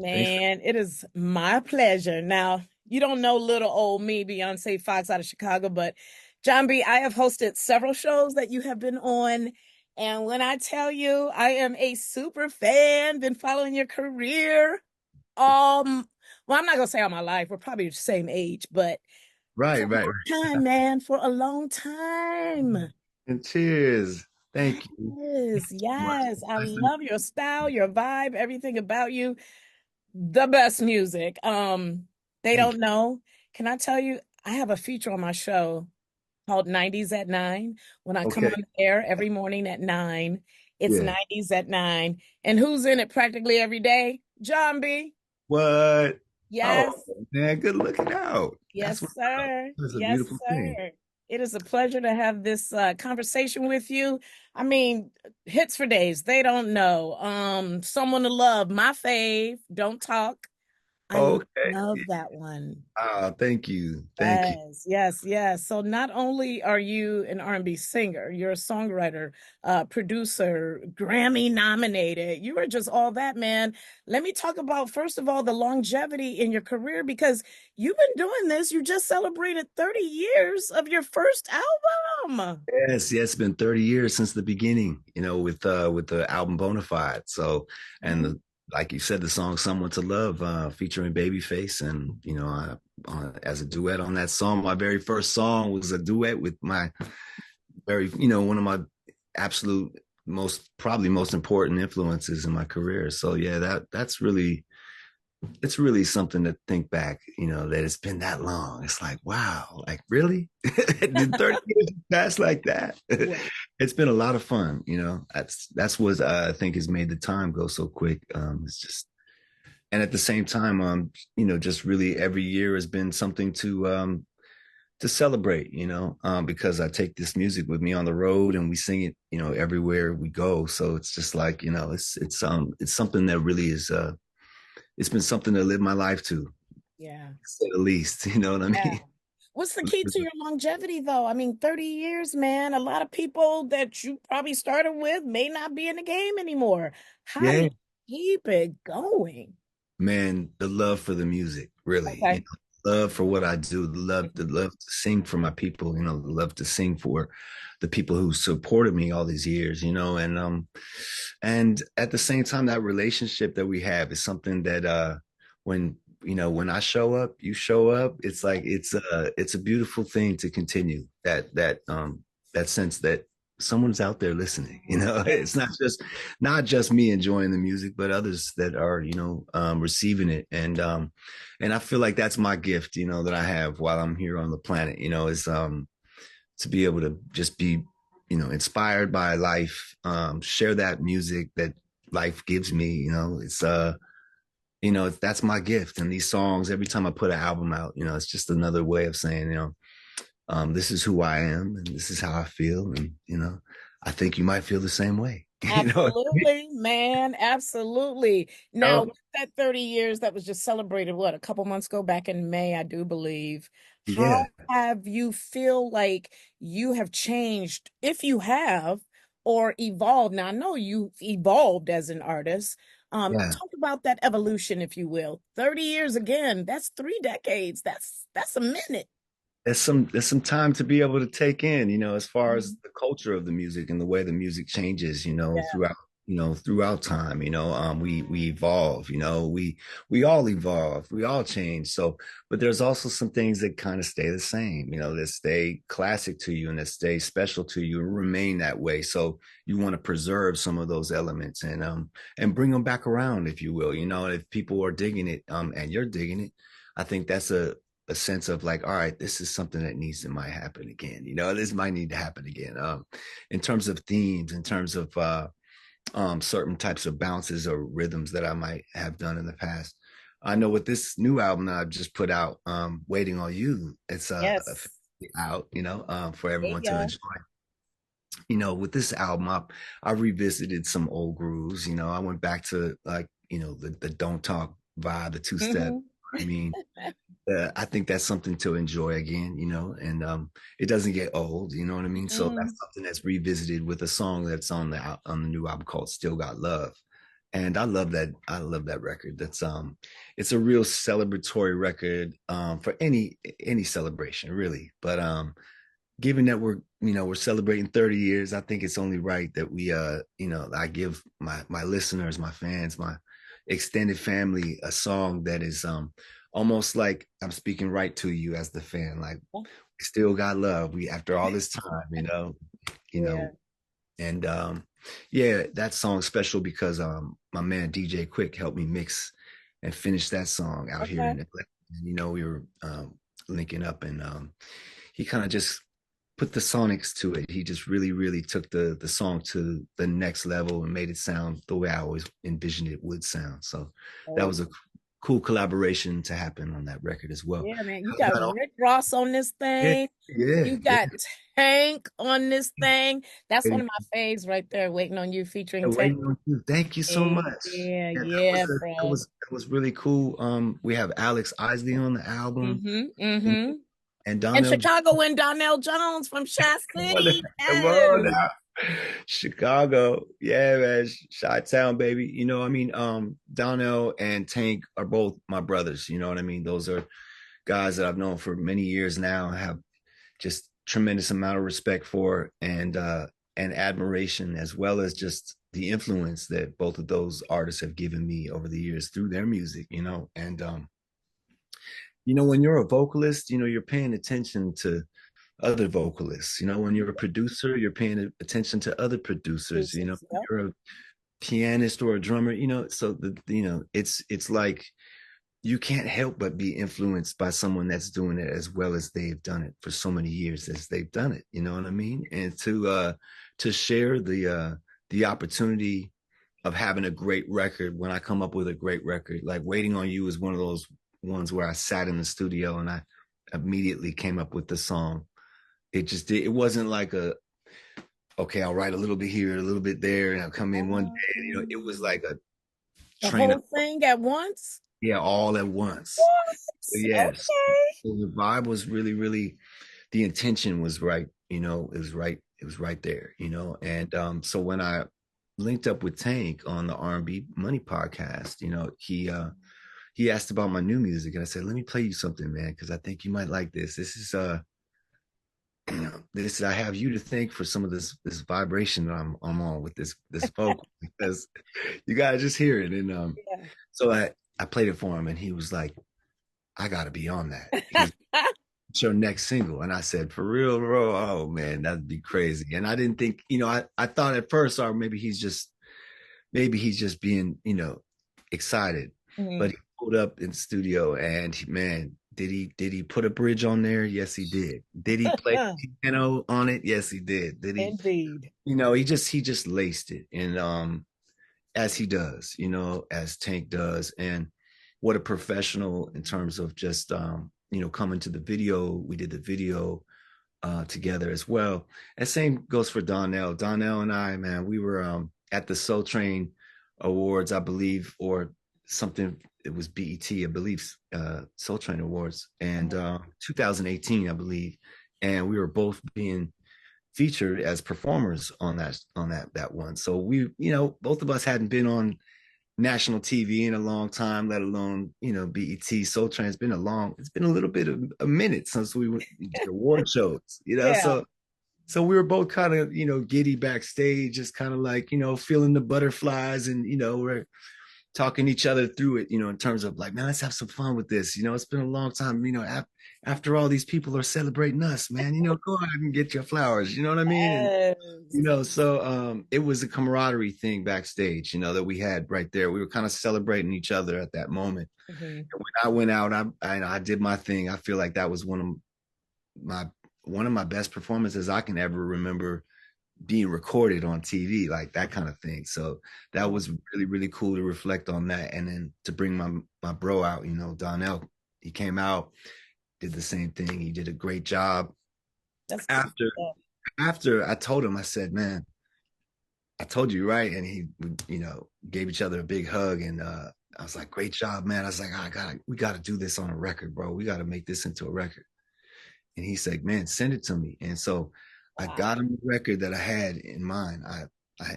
Thanks. Man, it is my pleasure. Now, you don't know little old me, Beyonce Fox out of Chicago, but Jon B, I have hosted several shows that you have been on. And when I tell you I am a super fan, been following your career, well, I'm not gonna say all my life, we're probably the same age, but Right, for a right, long time, man, for a long time. and cheers. Thank you. Yes, Much. yes. I Nice to- love your style, your vibe, everything about you. The best music. They Thank don't you. know. Can I tell you, I have a feature on my show called 90s at 9. When I come Okay. on air every morning at 9, it's Yeah. 90s at 9. And who's in it practically every day? Jon B. What? Oh Yes. man, good looking out. Yes, That's what sir. that's a Yes, beautiful thing. sir. It is a pleasure to have this conversation with you. I mean, hits for days. They don't know. Someone to love. My fave. Don't talk. I Okay. love that one. Ah, thank you. Thank you. Yes, yes, yes. So not only are you an R&B singer, you're a songwriter, producer, Grammy nominated. You are just all that, man. Let me talk about, first of all, the longevity in your career because you've been doing this. You just celebrated 30 years of your first album. Yes, yes, it's been 30 years since the beginning, with the album Bonafide. So, and Mhm. the, like you said, the song Someone to Love, featuring Babyface. And, as a duet on that song, my very first song was a duet with my one of my absolute probably most important influences in my career. So yeah, it's really something to think back, that it's been that long. It's like, wow, like really? Did 30 years pass like that? Wait. It's been a lot of fun, That's what I think has made the time go so quick. It's just, and at the same time, just really every year has been something to celebrate, because I take this music with me on the road and we sing it, everywhere we go. So it's just like, it's something that really is it's been something to live my life to Yeah. say the least. You know what I Yeah. mean? What's the key to your longevity, though? I mean, 30 years, man. A lot of people that you probably started with may not be in the game anymore. How do Yeah, you keep it going? man, the love for the music, really, Okay. love for what I do, the love to sing for my people, the love to sing for the people who supported me all these years, and at the same time, that relationship that we have is something that when when I show up, you show up. It's like it's a beautiful thing to continue that sense that someone's out there listening. Yeah. It's not just me enjoying the music, but others that are receiving it. And I feel like that's my gift, that I have while I'm here on the planet. Is to be able to just be inspired by life, share that music that life gives me. That's my gift. And these songs, every time I put an album out, it's just another way of saying, this is who I am and this is how I feel. And, I think you might feel the same way. you know, Absolutely, man. Absolutely. Now, Oh, with that 30 years that was just celebrated, what, a couple months ago back in May, I do believe. How yeah, have you feel like you have changed, if you have, or evolved? Now, I know you've evolved as an artist. yeah. Talk about that evolution, if you will. 30 years again, that's 3 decades. That's a minute. There's some time to be able to take in, as far as Mhm. the culture of the music and the way the music changes, Yeah. throughout time. We evolve, we all evolve, we all change. So, but there's also some things that kind of stay the same, that stay classic to you and that stay special to you and remain that way. So you want to preserve some of those elements and bring them back around, if you will. If people are digging it, and you're digging it, I think that's a sense of like, all right, this is something that needs to might happen again. This might need to happen again. In terms of themes, in terms of certain types of bounces or rhythms that I might have done in the past. I know with this new album that I've just put out, "Waiting on You," it's Yes. out, for There you everyone to go. enjoy. With this album, I revisited some old grooves. I went back to like the Don't Talk vibe, the two step. Mhm. I mean, I think that's something to enjoy again, and it doesn't get old, you know what I mean? So that's Mm. something that's revisited with a song that's on the new album called Still Got Love. And I love that. I love that record. That's it's a real celebratory record for any celebration, really. But given that we're celebrating 30 years, I think it's only right that we I give my listeners, my fans, my extended family a song that is almost like I'm speaking right to you as the fan. Like we still got love. We after all this time, you Yeah. know, and yeah, that song's special because my man DJ Quick helped me mix and finish that song out here Okay. in Atlanta. We were linking up, and he kind of just put the sonics to it. He just really, really took the song to the next level and made it sound the way I always envisioned it would sound. So that Oh, was a cool collaboration to happen on that record as well. yeah, man. You How's got that on? Rick Ross on this Yeah, thing. yeah, You yeah. got Tank on this thing. That's one Hey, of my faves right there, Waiting on You featuring Tank. waiting on you. Thank you so Yeah, much. yeah, Yeah, yeah, bro. that was really cool. We have Alex Isley on the album, Mm-hmm. you Mm-hmm. know, and And Donnell. Chicago and Donnell Jones from Shot Come on, City. come on Yes. now. Chicago. Yeah, man. Chi-town, baby. Donnell and Tank are both my brothers. You know what I mean? Those are guys that I've known for many years now, have just tremendous amount of respect for and admiration, as well as just the influence that both of those artists have given me over the years through their music, And when you're a vocalist, you're paying attention to other vocalists. When you're a producer, you're paying attention to other producers. Producers. Yep. You're a pianist or a drummer. So it's like you can't help but be influenced by someone that's doing it as well as they've done it for so many years as they've done it. You know what I mean? And to share the opportunity of having a great record when I come up with a great record, like Waiting on You is one of those ones where I sat in the studio and I immediately came up with the song. It wasn't like okay, I'll write a little bit here, a little bit there, and I'll come in one day. It was like a The train of, whole thing at once? yeah, all at once. What? Yes. Okay. So the vibe was really, really, the intention was right, it was right there, And so when I linked up with Tank on the R&B Money podcast, he asked about my new music, and I said, let me play you something, man, because I think you might like this. This is this I have you to thank for some of this vibration that I'm on with this vocal, because you gotta just hear it. And so I played it for him, and he was like, I gotta be on that. He's Yeah. It's your next single. And I said, for real, bro? Oh man, that'd be crazy. And I didn't think, I thought at first, or maybe he's just being, excited. But Mhm. he pulled up in the studio, and man, did he put a bridge on there? Yes, he did. Did he play piano on it? Yes, he did. Did he, Indeed. he just laced it. And as he does, as Tank does. And what a professional in terms of just coming to the video. We did the video together as well. And same goes for Donnell. Donnell and I, man, we were at the Soul Train Awards, I believe, or something. It was BET, I believe, Soul Train Awards, and 2018, I believe. And we were both being featured as performers on that one. So we, both of us hadn't been on national TV in a long time, let alone, BET. Soul Train's it's been a little bit of a minute since we did award shows, Yeah. so we were both kind of, giddy backstage, just kind of like, feeling the butterflies, and, we're talking each other through it, in terms of like, man, let's have some fun with this. It's been a long time, after all these people are celebrating us, man, go ahead and get your flowers, you know what I mean? And Yes. so it was a camaraderie thing backstage, that we had right there. We were kind of celebrating each other at that moment. Mhm. And when I went out, I did my thing. I feel like that was one of my best performances I can ever remember being recorded on TV, like that kind of thing. So that was really, really cool to reflect on that. And then to bring my bro out, Donnell, he came out, did the same thing. He did a great job. That's good After stuff. after I told him, I said, man, I told you, right? And he, gave each other a big hug. And I was like, great job, man. I was like, we gotta do this on a record, bro. We gotta make this into a record. And he said, man, send it to me. And so I Wow. got him a record that I had in mind. I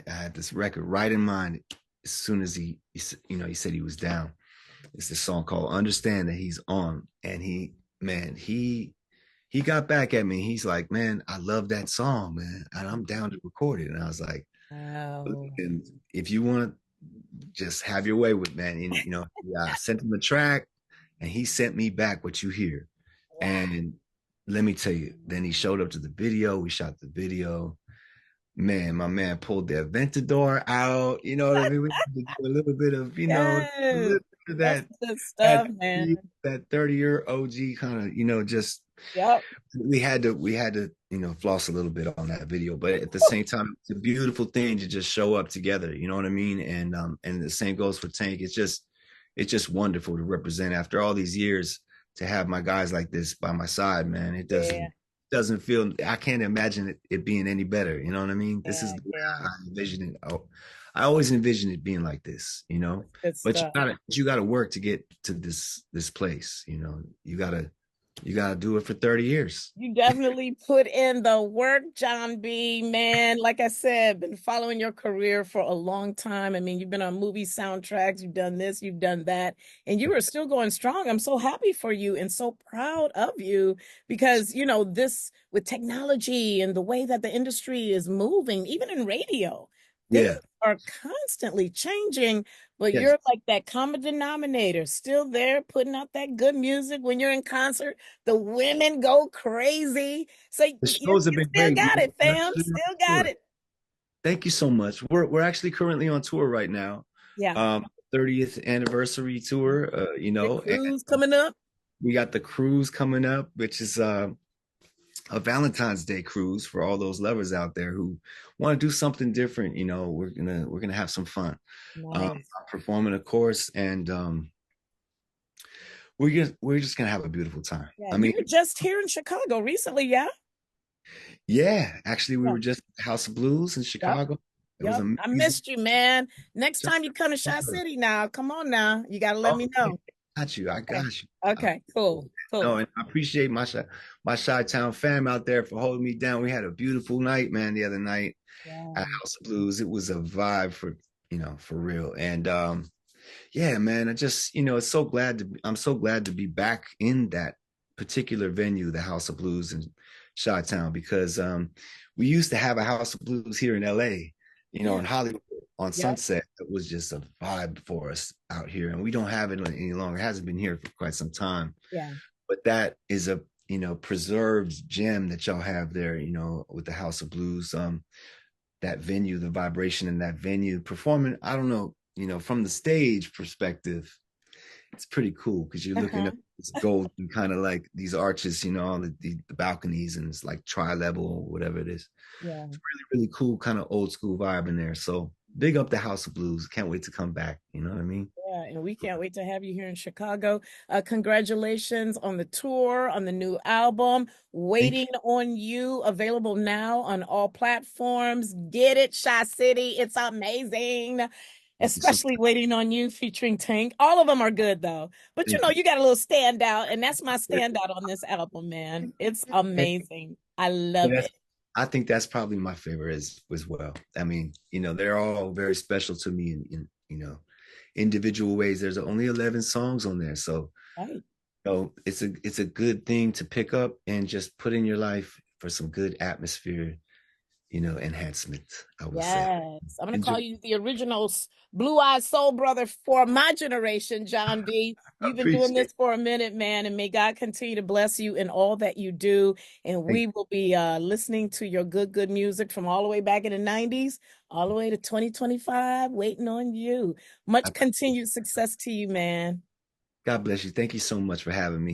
had this record right in mind. as soon as he said he was down. It's this song called "Understand That He's On," and man, he got back at me. He's like, "Man, I love that song, man, and I'm down to record it." And I was like, Wow. "And if you want to just have your way with, man," and I sent him a track, and he sent me back what you hear. Wow. And let me tell you, then he showed up to the video. We shot the video. Man, my man pulled the Aventador out. You know what I mean? We had to do a little bit of, a Yes. little bit of That's that good that stuff, man. 30-year OG kind of, just Yep. we had to, floss a little bit on that video, but at the same time, it's a beautiful thing to just show up together. You know what I mean? And the same goes for Tank. It's just wonderful to represent after all these years to have my guys like this by my side, man. It Yeah. doesn't feel, I can't imagine it being any better. You know what I mean? This is Yeah. the way Yeah. I envision it. I always envision it being like this. Good But stuff. you gotta work to get to this place. You gotta do it for 30 years. You definitely put in the work, Jon B, man. Like I said, been following your career for a long time. I mean, you've been on movie soundtracks, you've done this, you've done that, and you are still going strong. I'm so happy for you and so proud of you because, this with technology and the way that the industry is moving, even in radio, things Yeah. are constantly changing, but Yes. you're like that common denominator, still there putting out that good music when you're in concert. The women go crazy. So The you, shows have you been still great. got it, We're fam. actually on Still got tour. it. Thank you so much. We're actually currently on tour right now. Yeah. 30th anniversary tour, Big and cruise coming up. we got the cruise coming up, which is a Valentine's Day cruise for all those lovers out there who want to do something different. We're gonna have some fun. Nice. I'm performing, of course, and we're just gonna have a beautiful time. Yeah. I You mean, were just here in Chicago recently, yeah? yeah, actually, we Yeah. were just at the House of Blues in Yep. Chicago. It was Yep. I amazing. missed you, man. Next Just time you come to Shot City now, come on now. You got to let me okay, know. got you. I Okay. got you. Okay. Cool. No, Cool. and I appreciate my Chi-Town fam out there for holding me down. We had a beautiful night, man, the other night at Yeah. House of Blues. It was a vibe for real. And yeah, man, I'm so glad to be back in that particular venue, the House of Blues in Chi-Town, because we used to have a House of Blues here in LA, Yeah. in Hollywood on Yep. Sunset. It was just a vibe for us out here, and we don't have it any longer. It hasn't been here for quite some time. Yeah. But that is a preserved gem that y'all have there, with the House of Blues. That venue, the vibration in that venue, performing, I don't know, from the stage perspective, it's pretty cool because you're looking Uh-huh. at this gold and kind of like these arches, all the balconies, and it's like tri-level or whatever it is. Yeah. It's really, really cool, kind of old school vibe in there. So big up the House of Blues. Can't wait to come back. You know what I mean? Yeah, and we can't wait to have you here in Chicago. Congratulations on the tour, on the new album, Thank you. Waiting on You, available now on all platforms. Get it, Shy City. It's amazing. Thank you so Especially Waiting on You featuring Tank. All of them are good though. But thank you. you got a little standout, and that's my standout on this album, man. It's amazing. I love And it. I think that's probably my favorite as well. I mean, they're all very special to me in individual ways. There's only 11 songs on there, so Right. it's a good thing to pick up and just put in your life for some good atmosphere, enhancement. I would say. Yes, I'm gonna Enjoy. call you the original blue-eyed soul brother for my generation, Jon B. You've been doing Appreciate. this for a minute, man, and may God continue to bless you in all that you do. And Thank we will be listening to your good music from all the way back in the '90s, all the way to 2025. Waiting on you. Much you. continued success to you, man. God bless you. Thank you so much for having me.